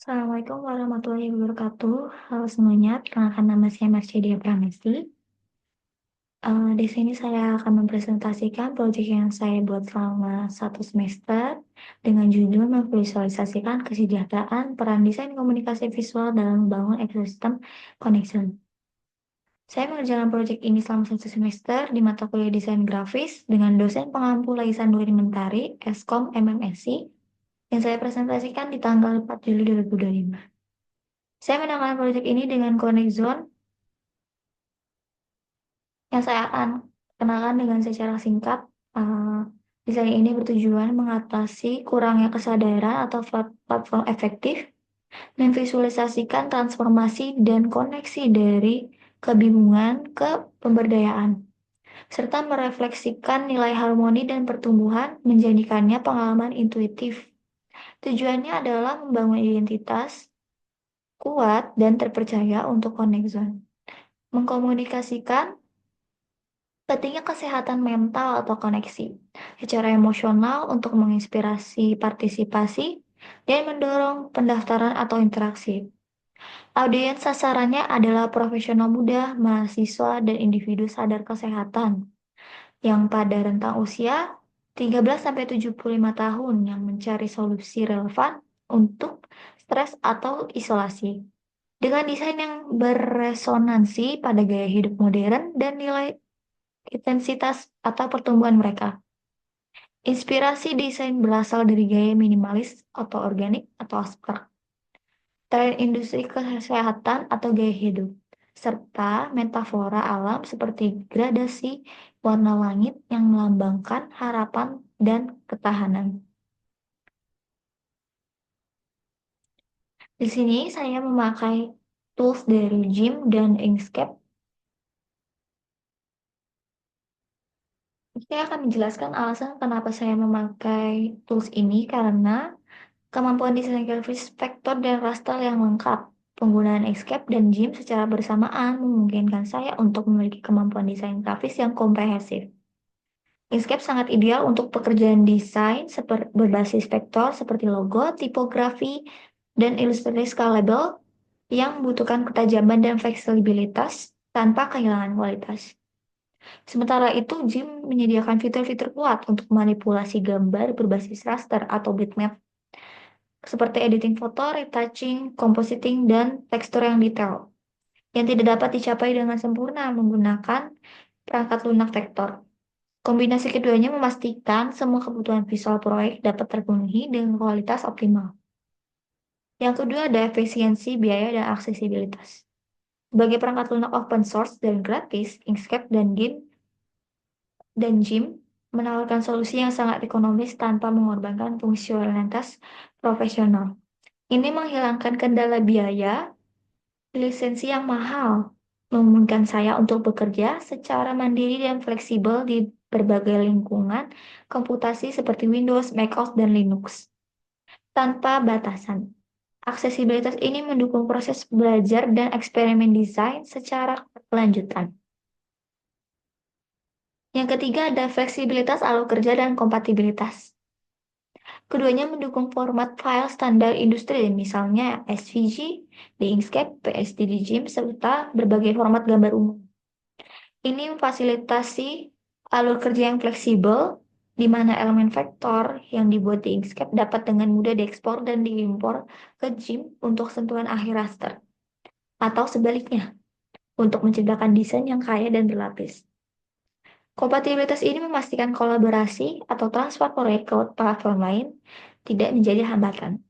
Assalamualaikum warahmatullahi wabarakatuh. Halo semuanya, perkenalkan nama saya Marcedia Pramesti. Di sini saya akan mempresentasikan proyek yang saya buat selama 1 semester dengan judul memvisualisasikan kesejahteraan peran desain komunikasi visual dalam membangun ekosistem connection. Saya mengerjakan proyek ini selama 1 semester di mata kuliah desain grafis dengan dosen pengampu Laisan Nuri Mentari, Eskom MMSI, yang saya presentasikan di tanggal 4 Juli 2025. Saya menangani proyek ini dengan Connect Zone yang saya akan kenalkan dengan secara singkat. Desain ini bertujuan mengatasi kurangnya kesadaran atau platform efektif, memvisualisasikan transformasi dan koneksi dari kebingungan ke pemberdayaan, serta merefleksikan nilai harmoni dan pertumbuhan, menjadikannya pengalaman intuitif. Tujuannya adalah membangun identitas kuat dan terpercaya untuk Connect Zone, mengkomunikasikan pentingnya kesehatan mental atau koneksi secara emosional untuk menginspirasi partisipasi dan mendorong pendaftaran atau interaksi. Audiens sasarannya adalah profesional muda, mahasiswa, dan individu sadar kesehatan yang pada rentang usia 13-75 tahun yang mencari solusi relevan untuk stres atau isolasi. Dengan desain yang beresonansi pada gaya hidup modern dan nilai intensitas atau pertumbuhan mereka. Inspirasi desain berasal dari gaya minimalis atau organik atau abstrak, tren industri kesehatan atau gaya hidup, serta metafora alam seperti gradasi warna langit yang melambangkan harapan dan ketahanan. Di sini saya memakai tools dari Jim dan Inkscape. Saya akan menjelaskan alasan kenapa saya memakai tools ini karena kemampuan desain grafis vektor dan raster yang lengkap. Penggunaan Inkscape dan Jim secara bersamaan memungkinkan saya untuk memiliki kemampuan desain grafis yang komprehensif. Inkscape sangat ideal untuk pekerjaan desain berbasis vektor seperti logo, tipografi, dan ilustrasi scalable yang membutuhkan ketajaman dan fleksibilitas tanpa kehilangan kualitas. Sementara itu, Jim menyediakan fitur-fitur kuat untuk manipulasi gambar berbasis raster atau bitmap seperti editing foto, retouching, compositing, dan tekstur yang detail, yang tidak dapat dicapai dengan sempurna menggunakan perangkat lunak vektor. Kombinasi keduanya memastikan semua kebutuhan visual proyek dapat terpenuhi dengan kualitas optimal. Yang kedua ada efisiensi, biaya, dan aksesibilitas. Sebagai perangkat lunak open source dan gratis, Inkscape dan Jim menawarkan solusi yang sangat ekonomis tanpa mengorbankan fungsionalitas profesional. Ini menghilangkan kendala biaya, lisensi yang mahal, memungkinkan saya untuk bekerja secara mandiri dan fleksibel di berbagai lingkungan komputasi seperti Windows, macOS, dan Linux, tanpa batasan. Aksesibilitas ini mendukung proses belajar dan eksperimen desain secara berkelanjutan. Yang ketiga ada fleksibilitas alur kerja dan kompatibilitas. Keduanya mendukung format file standar industri, misalnya SVG di Inkscape, PSD di Jim, serta berbagai format gambar umum. Ini memfasilitasi alur kerja yang fleksibel, di mana elemen vektor yang dibuat di Inkscape dapat dengan mudah diekspor dan diimpor ke Jim untuk sentuhan akhir raster, atau sebaliknya, untuk menciptakan desain yang kaya dan berlapis. Kompatibilitas ini memastikan kolaborasi atau transfer proyek ke platform lain tidak menjadi hambatan.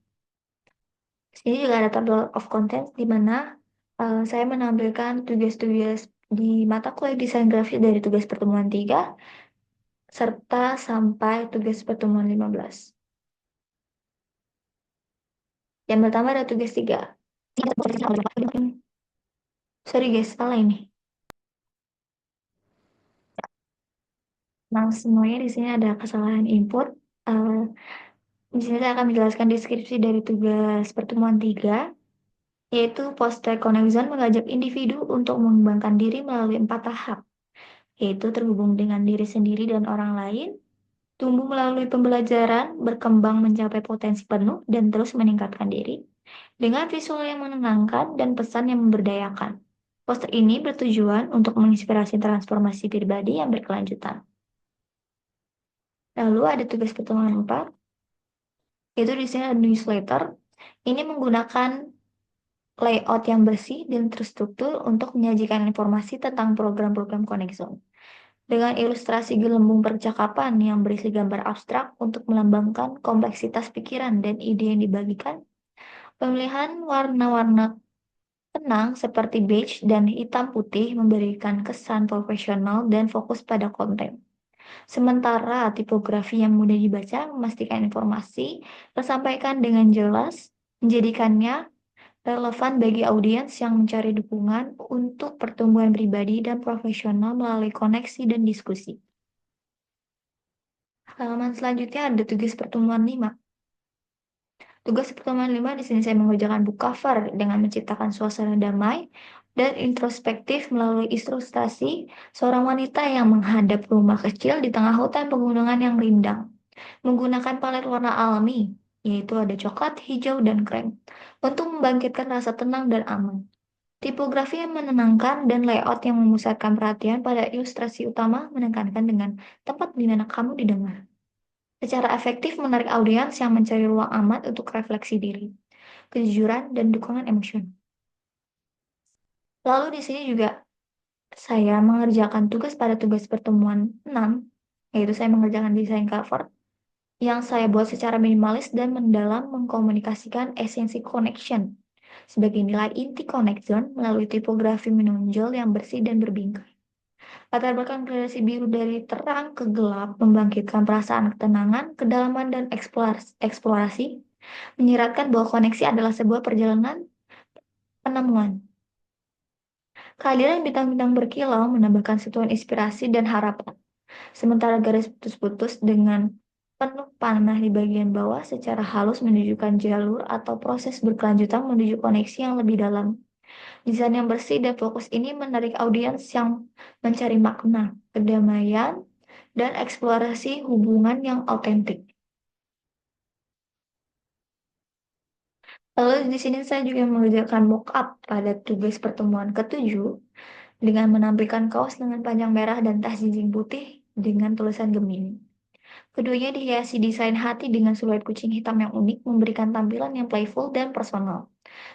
Sini juga ada table of contents di mana saya menampilkan tugas-tugas di mata kuliah desain grafis dari tugas pertemuan 3 serta sampai tugas pertemuan 15. Yang pertama ada tugas 3. Sorry guys, salah ini. Nah, semuanya di sini ada kesalahan input. Di sini saya akan menjelaskan deskripsi dari tugas pertemuan 3, yaitu Poster Connection mengajak individu untuk mengembangkan diri melalui 4 tahap, yaitu terhubung dengan diri sendiri dan orang lain, tumbuh melalui pembelajaran, berkembang mencapai potensi penuh, dan terus meningkatkan diri. dengan visual yang menenangkan dan pesan yang memberdayakan. Poster ini bertujuan untuk menginspirasi transformasi pribadi yang berkelanjutan. Lalu ada tugas pertemuan 4, yaitu di sini ada newsletter. Ini menggunakan layout yang bersih dan terstruktur untuk menyajikan informasi tentang program-program Connect dengan ilustrasi gelembung percakapan yang berisi gambar abstrak untuk melambangkan kompleksitas pikiran dan ide yang dibagikan. Pemilihan warna-warna tenang seperti beige dan hitam putih memberikan kesan profesional dan fokus pada konten. Sementara tipografi yang mudah dibaca memastikan informasi tersampaikan dengan jelas, menjadikannya relevan bagi audiens yang mencari dukungan untuk pertumbuhan pribadi dan profesional melalui koneksi dan diskusi. Halaman selanjutnya ada tugas pertemuan 5. Tugas pertemuan 5 di sini saya mengerjakan book cover dengan menciptakan suasana damai dan introspektif melalui ilustrasi seorang wanita yang menghadap rumah kecil di tengah hutan pegunungan yang rindang, menggunakan palet warna alami, yaitu ada coklat, hijau, dan krem, untuk membangkitkan rasa tenang dan aman. Tipografi yang menenangkan dan layout yang memusatkan perhatian pada ilustrasi utama menekankan dengan tempat di mana kamu didengar. Secara efektif menarik audiens yang mencari ruang aman untuk refleksi diri, kejujuran, dan dukungan emosional. Lalu di sini juga saya mengerjakan tugas pada tugas pertemuan 6, yaitu saya mengerjakan desain cover yang saya buat secara minimalis dan mendalam mengkomunikasikan esensi connection sebagai nilai inti connection melalui tipografi menonjol yang bersih dan berbingkai. Latar belakang gradasi biru dari terang ke gelap membangkitkan perasaan ketenangan, kedalaman, dan eksplorasi, menyiratkan bahwa koneksi adalah sebuah perjalanan penemuan. Kehadiran bintang-bintang berkilau menambahkan sentuhan inspirasi dan harapan, sementara garis putus-putus dengan penuh panah di bagian bawah secara halus menunjukkan jalur atau proses berkelanjutan menuju koneksi yang lebih dalam. Desain yang bersih dan fokus ini menarik audiens yang mencari makna, kedamaian, dan eksplorasi hubungan yang autentik. Lalu di sini saya juga mengerjakan mock-up pada tugas pertemuan ke-7 dengan menampilkan kaos lengan panjang merah dan tas jinjing putih dengan tulisan Gemini. Keduanya dihiasi desain hati dengan siluet kucing hitam yang unik, memberikan tampilan yang playful dan personal.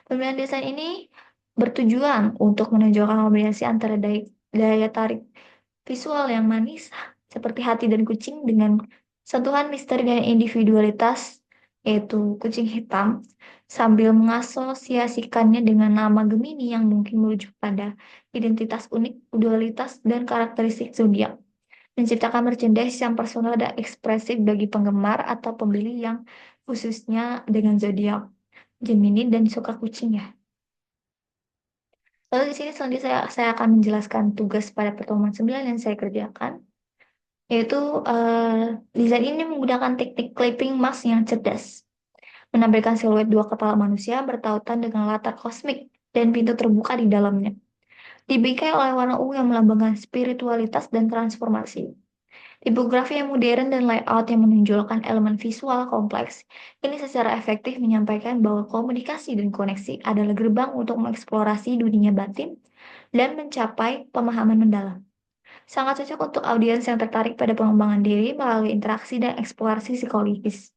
Pemilihan desain ini bertujuan untuk menonjolkan kombinasi antara daya tarik visual yang manis seperti hati dan kucing dengan sentuhan misteri dan individualitas yaitu kucing hitam sambil mengasosiasikannya dengan nama Gemini yang mungkin merujuk pada identitas unik, dualitas, dan karakteristik zodiak. Menciptakan merchandise yang personal dan ekspresif bagi penggemar atau pembeli yang khususnya dengan zodiak Gemini dan suka kucing ya. Lalu di sini selanjutnya saya akan menjelaskan tugas pada pertemuan 9 yang saya kerjakan, yaitu desain ini menggunakan teknik clipping mask yang cerdas, menampilkan siluet dua kepala manusia bertautan dengan latar kosmik dan pintu terbuka di dalamnya. Dibingkai oleh warna ungu yang melambangkan spiritualitas dan transformasi. Tipografi yang modern dan layout yang menonjolkan elemen visual kompleks, ini secara efektif menyampaikan bahwa komunikasi dan koneksi adalah gerbang untuk mengeksplorasi dunia batin dan mencapai pemahaman mendalam. Sangat cocok untuk audiens yang tertarik pada pengembangan diri melalui interaksi dan eksplorasi psikologis.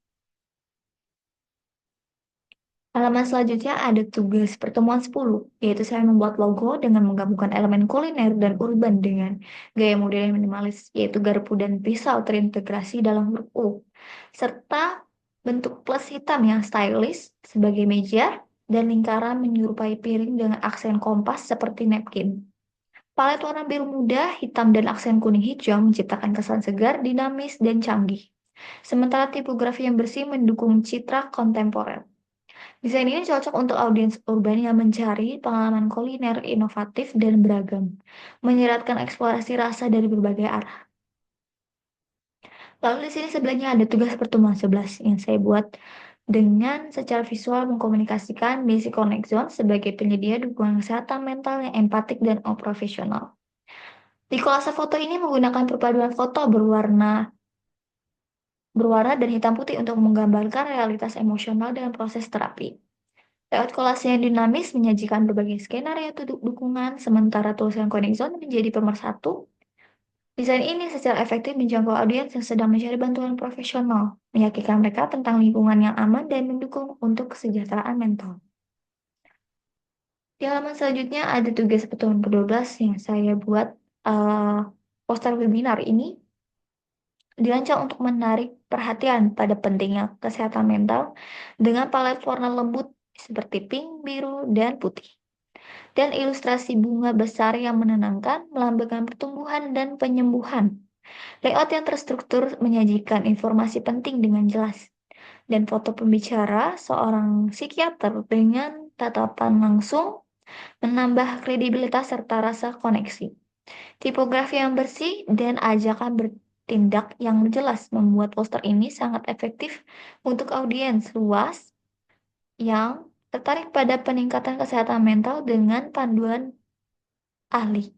Halaman selanjutnya ada tugas pertemuan 10, yaitu saya membuat logo dengan menggabungkan elemen kuliner dan urban dengan gaya modern minimalis, yaitu garpu dan pisau terintegrasi dalam huruf U, serta bentuk plus hitam yang stylish sebagai meja dan lingkaran menyerupai piring dengan aksen kompas seperti napkin. Palet warna biru muda, hitam, dan aksen kuning hijau menciptakan kesan segar, dinamis, dan canggih. Sementara tipografi yang bersih mendukung citra kontemporer. Desain ini cocok untuk audiens urban yang mencari pengalaman kuliner inovatif dan beragam, menyiratkan eksplorasi rasa dari berbagai arah. Lalu di sini sebelahnya ada tugas pertemuan 11 yang saya buat dengan secara visual mengkomunikasikan misi Connect Zone sebagai penyedia dukungan kesehatan mental yang empatik dan profesional. Di kolase foto ini menggunakan perpaduan foto berwarna dan hitam putih untuk menggambarkan realitas emosional dalam proses terapi. Layout kolase yang dinamis menyajikan berbagai skenario dukungan, sementara tulisan coding zone menjadi pemersatu. Desain ini secara efektif menjangkau audiens yang sedang mencari bantuan profesional, meyakinkan mereka tentang lingkungan yang aman dan mendukung untuk kesejahteraan mental. Di halaman selanjutnya ada tugas pedoman ke-12 yang saya buat. eh, Poster webinar ini dirancang untuk menarik perhatian pada pentingnya kesehatan mental dengan palet warna lembut seperti pink, biru, dan putih. Dan ilustrasi bunga besar yang menenangkan, melambangkan pertumbuhan dan penyembuhan. Layout yang terstruktur menyajikan informasi penting dengan jelas. Dan foto pembicara seorang psikiater dengan tatapan langsung menambah kredibilitas serta rasa koneksi. Tipografi yang bersih dan ajakan bertindak yang jelas membuat poster ini sangat efektif untuk audiens luas yang tertarik pada peningkatan kesehatan mental dengan panduan ahli.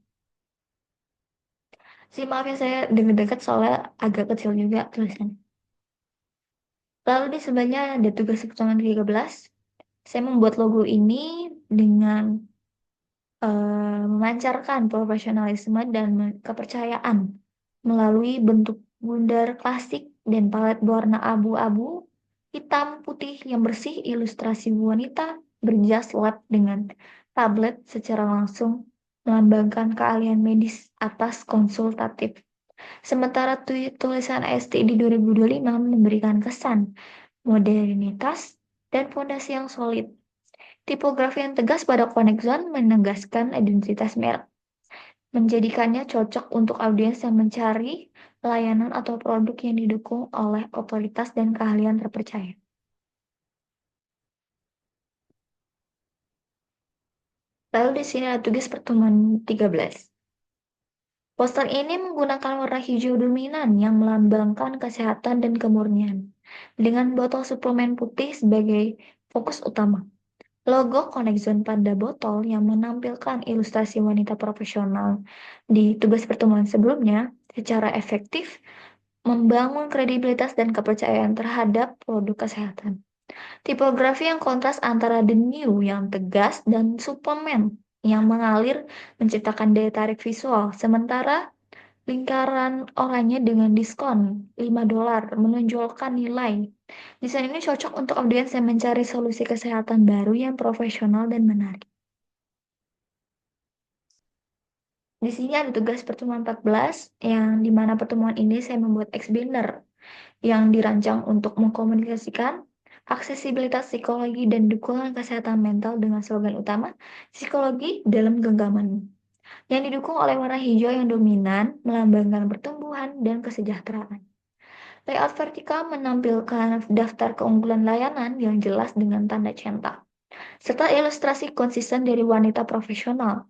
Maaf ya, saya deket-deket soalnya agak kecil juga tulisannya. Lalu di sebelahnya ada tugas pertemuan 13. Saya membuat logo ini dengan memancarkan profesionalisme dan kepercayaan melalui bentuk bundar klasik dan palet warna abu-abu, hitam, putih yang bersih, ilustrasi wanita berjas lab dengan tablet secara langsung melambangkan keahlian medis atas konsultatif. Sementara tulisan ST di 2025 memberikan kesan modernitas dan fondasi yang solid. Tipografi yang tegas pada Connect Zone menegaskan identitas merek, menjadikannya cocok untuk audiens yang mencari layanan atau produk yang didukung oleh otoritas dan keahlian terpercaya. Lalu di sini ada tugas pertemuan 13. Poster ini menggunakan warna hijau dominan yang melambangkan kesehatan dan kemurnian, dengan botol suplemen putih sebagai fokus utama. Logo Connect Zone pada botol yang menampilkan ilustrasi wanita profesional di tugas pertemuan sebelumnya secara efektif membangun kredibilitas dan kepercayaan terhadap produk kesehatan. Tipografi yang kontras antara The New yang tegas dan suplemen yang mengalir menciptakan daya tarik visual, sementara lingkaran oranye dengan diskon $5 menonjolkan nilai. Desain ini cocok untuk audiens yang mencari solusi kesehatan baru yang profesional dan menarik. Di sini ada tugas pertemuan 14, yang dimana pertemuan ini saya membuat X-Binder yang dirancang untuk mengkomunikasikan aksesibilitas psikologi dan dukungan kesehatan mental dengan slogan utama psikologi dalam genggaman, yang didukung oleh warna hijau yang dominan melambangkan pertumbuhan dan kesejahteraan. Layout vertikal menampilkan daftar keunggulan layanan yang jelas dengan tanda centang, serta ilustrasi konsisten dari wanita profesional,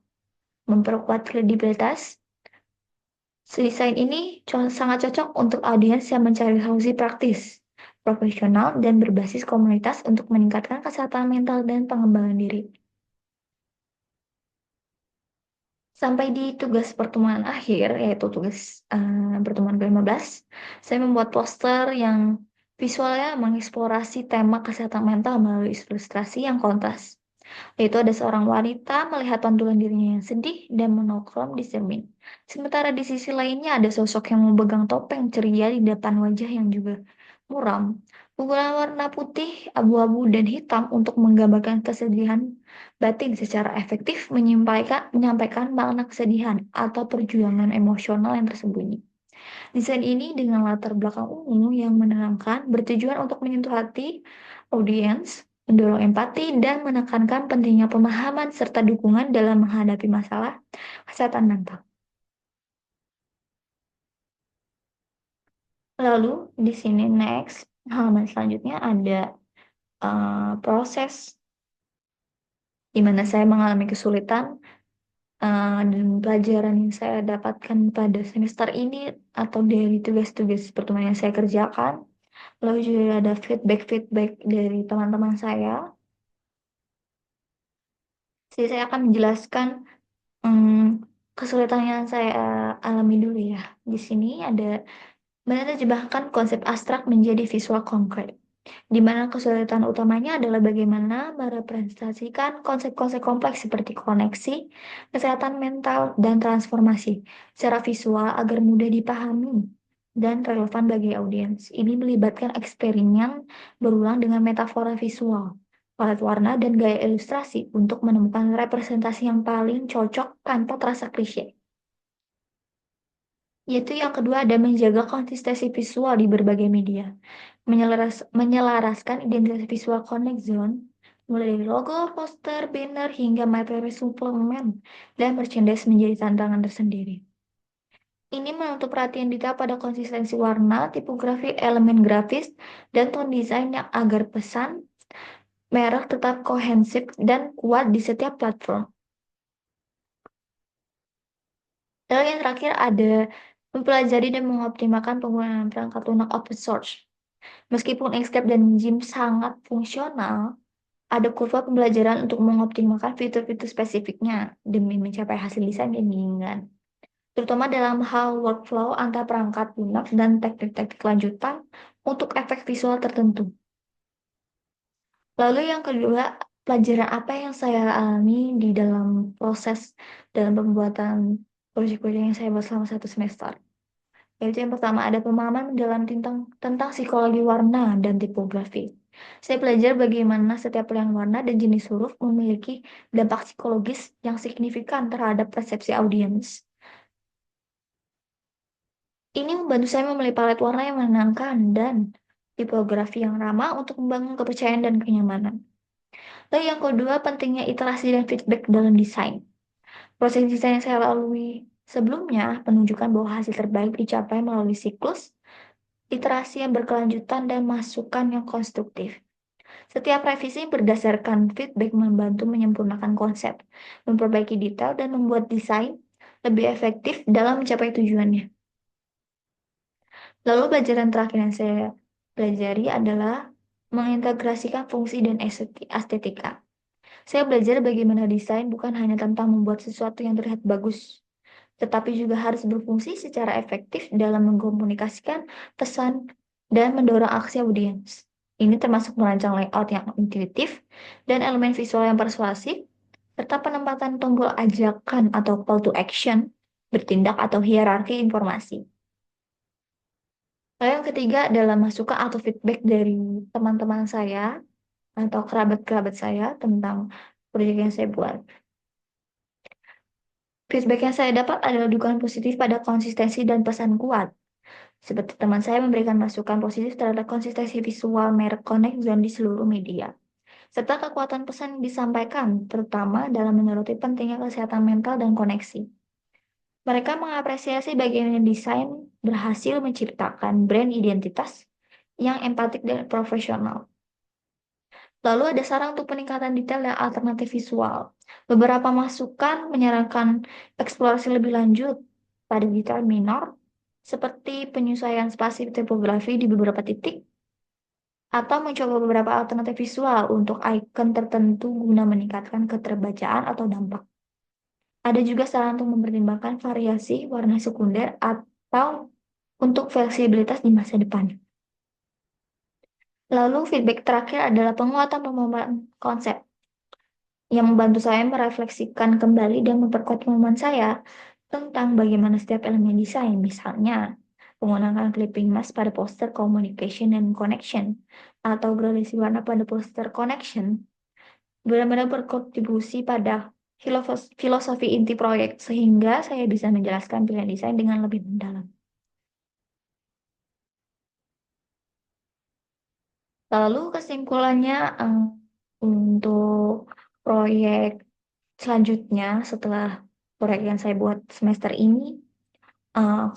memperkuat kredibilitas. Desain ini sangat cocok untuk audiens yang mencari solusi praktis, profesional, dan berbasis komunitas untuk meningkatkan kesehatan mental dan pengembangan diri. Sampai di tugas pertemuan akhir, yaitu tugas pertemuan ke-15, saya membuat poster yang visualnya mengeksplorasi tema kesehatan mental melalui ilustrasi yang kontras. Yaitu ada seorang wanita melihat pantulan dirinya yang sedih dan monokrom di cermin. Sementara di sisi lainnya ada sosok yang memegang topeng ceria di depan wajah yang juga muram. Penggunaan warna putih, abu-abu, dan hitam untuk menggambarkan kesedihan batin secara efektif menyampaikan makna kesedihan atau perjuangan emosional yang tersembunyi. Desain ini dengan latar belakang ungu yang menenangkan bertujuan untuk menyentuh hati audiens, mendorong empati, dan menekankan pentingnya pemahaman serta dukungan dalam menghadapi masalah kesehatan mental. Lalu di sini next, halaman selanjutnya ada proses di mana saya mengalami kesulitan dan pelajaran yang saya dapatkan pada semester ini atau dari tugas-tugas pertemuan yang saya kerjakan. Lalu juga ada feedback-feedback dari teman-teman saya. Jadi saya akan menjelaskan kesulitan yang saya alami dulu ya. Di sini ada menerjemahkan konsep abstrak menjadi visual konkret. di mana kesulitan utamanya adalah bagaimana merepresentasikan konsep-konsep kompleks seperti koneksi, kesehatan mental, dan transformasi secara visual agar mudah dipahami dan relevan bagi audiens. Ini melibatkan eksperimen berulang dengan metafora visual, palet warna, dan gaya ilustrasi untuk menemukan representasi yang paling cocok tanpa terasa klise. Yaitu yang kedua ada menjaga konsistensi visual di berbagai media. Menyelaraskan identitas visual Connect Zone, mulai dari logo, poster, banner, hingga materi suplemen dan merchandise menjadi tantangan tersendiri. Ini menuntut perhatian detail pada konsistensi warna, tipografi, elemen grafis, dan tone design yang agar pesan merek tetap kohensif dan kuat di setiap platform. Lalu yang terakhir ada mempelajari dan mengoptimalkan penggunaan perangkat lunak open source. Meskipun Inkscape dan GIMP sangat fungsional, ada kurva pembelajaran untuk mengoptimalkan fitur-fitur spesifiknya demi mencapai hasil desain yang diinginkan. Terutama dalam hal workflow antar perangkat lunak dan teknik-teknik lanjutan untuk efek visual tertentu. Lalu yang kedua, pelajaran apa yang saya alami di dalam proses dalam pembuatan proyek-proyek yang saya buat selama 1 semester. Yaitu yang pertama ada pemahaman mendalam tentang psikologi warna dan tipografi. Saya belajar bagaimana setiap pilihan warna dan jenis huruf memiliki dampak psikologis yang signifikan terhadap persepsi audiens. Ini membantu saya memilih palet warna yang menenangkan dan tipografi yang ramah untuk membangun kepercayaan dan kenyamanan. Lalu yang kedua, pentingnya iterasi dan feedback dalam desain. Proses desain yang saya lalui sebelumnya menunjukkan bahwa hasil terbaik dicapai melalui siklus iterasi yang berkelanjutan dan masukan yang konstruktif. Setiap revisi berdasarkan feedback membantu menyempurnakan konsep, memperbaiki detail, dan membuat desain lebih efektif dalam mencapai tujuannya. Lalu pelajaran terakhir yang saya pelajari adalah mengintegrasikan fungsi dan estetika. Saya belajar bagaimana desain bukan hanya tentang membuat sesuatu yang terlihat bagus, tetapi juga harus berfungsi secara efektif dalam mengkomunikasikan pesan dan mendorong aksi audiens. Ini termasuk merancang layout yang intuitif dan elemen visual yang persuasif, serta penempatan tombol ajakan atau call to action, bertindak atau hierarki informasi. Lalu yang ketiga adalah masukan atau feedback dari teman-teman saya atau kerabat-kerabat saya tentang proyek yang saya buat. Feedback yang saya dapat adalah dukungan positif pada konsistensi dan pesan kuat. Seperti teman saya memberikan masukan positif terhadap konsistensi visual merek Connect Zone di seluruh media, serta kekuatan pesan yang disampaikan, terutama dalam menuruti pentingnya kesehatan mental dan koneksi. Mereka mengapresiasi bagaimana desain berhasil menciptakan brand identitas yang empatik dan profesional. Lalu ada saran untuk peningkatan detail dan alternatif visual. Beberapa masukan menyarankan eksplorasi lebih lanjut pada detail minor, seperti penyesuaian spasi tipografi di beberapa titik, atau mencoba beberapa alternatif visual untuk icon tertentu guna meningkatkan keterbacaan atau dampak. Ada juga saran untuk mempertimbangkan variasi warna sekunder atau untuk fleksibilitas di masa depan. Lalu feedback terakhir adalah penguatan pemahaman konsep yang membantu saya merefleksikan kembali dan memperkuat pemahaman saya tentang bagaimana setiap elemen desain, misalnya menggunakan clipping mask pada poster communication and connection atau gradasi warna pada poster connection, benar-benar berkontribusi pada filosofi inti proyek sehingga saya bisa menjelaskan pilihan desain dengan lebih mendalam. Lalu kesimpulannya untuk proyek selanjutnya setelah proyek yang saya buat semester ini,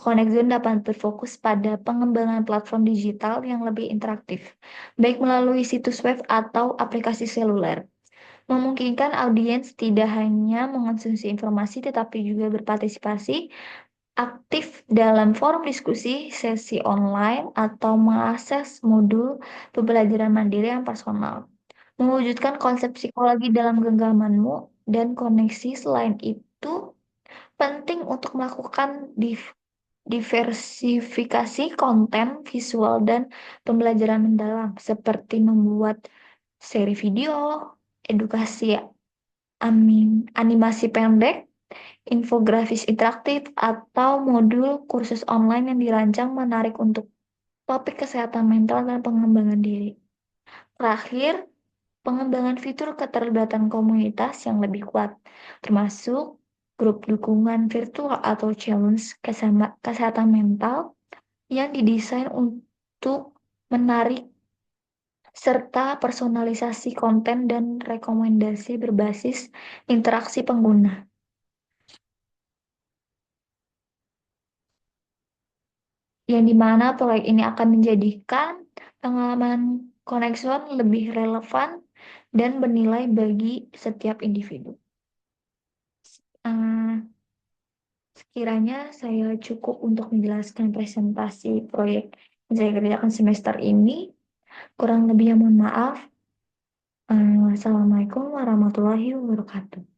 Connect Zone dapat berfokus pada pengembangan platform digital yang lebih interaktif, baik melalui situs web atau aplikasi seluler. Memungkinkan audiens tidak hanya mengonsumsi informasi tetapi juga berpartisipasi aktif dalam forum diskusi, sesi online, atau mengakses modul pembelajaran mandiri yang personal. Mewujudkan konsep psikologi dalam genggamanmu dan koneksi selain itu penting untuk melakukan diversifikasi konten visual dan pembelajaran mendalam seperti membuat seri video, edukasi animasi pendek, infografis interaktif, atau modul kursus online yang dirancang menarik untuk topik kesehatan mental dan pengembangan diri. Terakhir, pengembangan fitur keterlibatan komunitas yang lebih kuat, termasuk grup dukungan virtual atau challenge kesehatan mental yang didesain untuk menarik serta personalisasi konten dan rekomendasi berbasis interaksi pengguna, yang dimana proyek ini akan menjadikan pengalaman koneksion lebih relevan dan bernilai bagi setiap individu. Eh, Sekiranya saya cukup untuk menjelaskan presentasi proyek yang saya kerjakan semester ini. Kurang lebihnya mohon maaf. Wassalamualaikum warahmatullahi wabarakatuh.